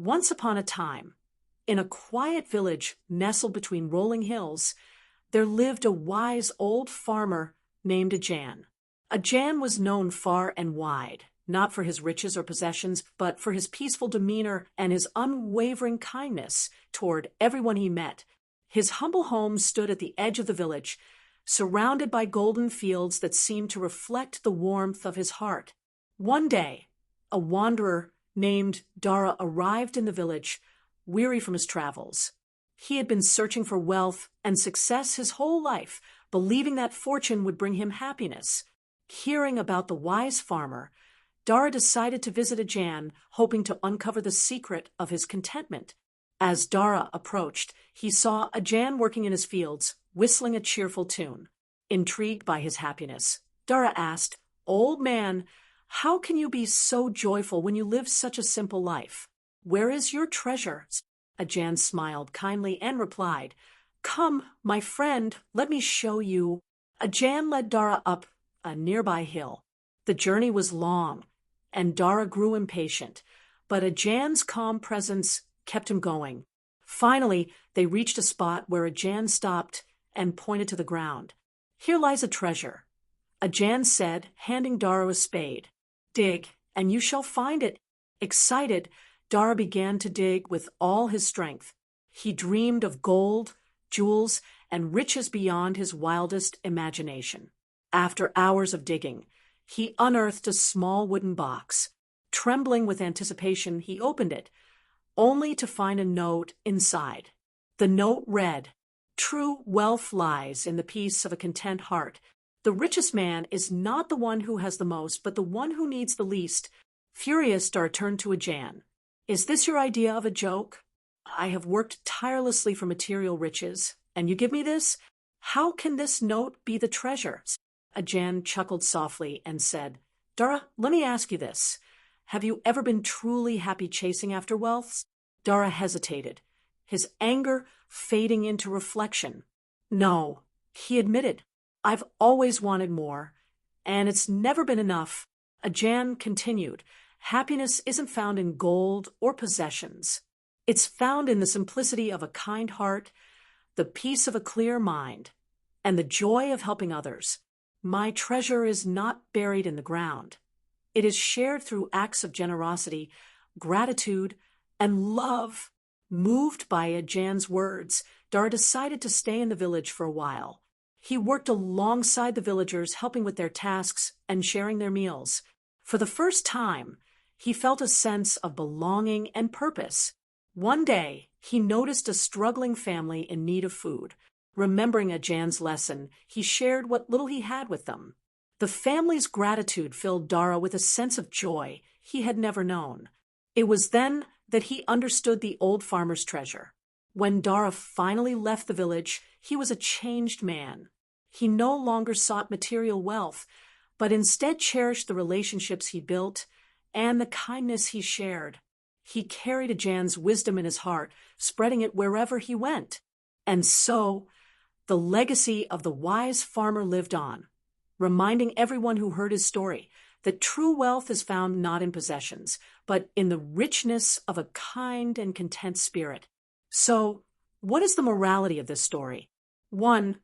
Once upon a time, in a quiet village nestled between rolling hills, there lived a wise old farmer named Ajan. Ajan was known far and wide, not for his riches or possessions, but for his peaceful demeanor and his unwavering kindness toward everyone he met. His humble home stood at the edge of the village, surrounded by golden fields that seemed to reflect the warmth of his heart. One day, a wanderer named Dara arrived in the village, weary from his travels. He had been searching for wealth and success his whole life, believing that fortune would bring him happiness. Hearing about the wise farmer, Dara decided to visit Ajan, hoping to uncover the secret of his contentment. As Dara approached, he saw Ajan working in his fields, whistling a cheerful tune. Intrigued by his happiness, Dara asked, "Old man, how can you be so joyful when you live such a simple life? Where is your treasure?" Ajan smiled kindly and replied, "Come, my friend, let me show you." Ajan led Dara up a nearby hill. The journey was long, and Dara grew impatient, but Ajan's calm presence kept him going. Finally, they reached a spot where Ajan stopped and pointed to the ground. "Here lies a treasure," Ajan said, handing Dara a spade. "Dig, and you shall find it." Excited, Dara began to dig with all his strength. He dreamed of gold, jewels, and riches beyond his wildest imagination. After hours of digging, he unearthed a small wooden box. Trembling with anticipation, he opened it, only to find a note inside. The note read, "True wealth lies in the peace of a content heart. The richest man is not the one who has the most, but the one who needs the least." Furious, Dara turned to Ajan. "Is this your idea of a joke? I have worked tirelessly for material riches, and you give me this? How can this note be the treasure?" Ajan chuckled softly and said, "Dara, let me ask you this. Have you ever been truly happy chasing after wealth?" Dara hesitated, his anger fading into reflection. "No," he admitted. "I've always wanted more, and it's never been enough." Ajan continued, "Happiness isn't found in gold or possessions. It's found in the simplicity of a kind heart, the peace of a clear mind, and the joy of helping others. My treasure is not buried in the ground. It is shared through acts of generosity, gratitude, and love." Moved by Ajan's words, Dara decided to stay in the village for a while. He worked alongside the villagers, helping with their tasks and sharing their meals. For the first time, he felt a sense of belonging and purpose. One day, he noticed a struggling family in need of food. Remembering Ajan's lesson, he shared what little he had with them. The family's gratitude filled Dara with a sense of joy he had never known. It was then that he understood the old farmer's treasure. When Dara finally left the village, he was a changed man. He no longer sought material wealth, but instead cherished the relationships he built and the kindness he shared. He carried Ajan's wisdom in his heart, spreading it wherever he went. And so, the legacy of the wise farmer lived on, reminding everyone who heard his story that true wealth is found not in possessions, but in the richness of a kind and content spirit. So, what is the morality of this story? 1.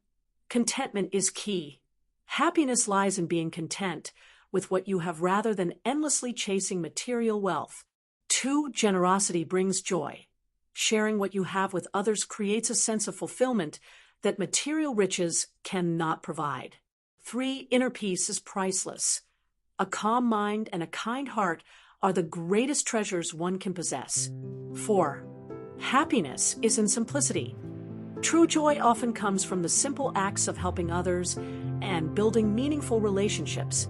Contentment is key. Happiness lies in being content with what you have rather than endlessly chasing material wealth. 2. Generosity brings joy. Sharing what you have with others creates a sense of fulfillment that material riches cannot provide. 3. Inner peace is priceless. A calm mind and a kind heart are the greatest treasures one can possess. 4. Happiness is in simplicity. True joy often comes from the simple acts of helping others and building meaningful relationships.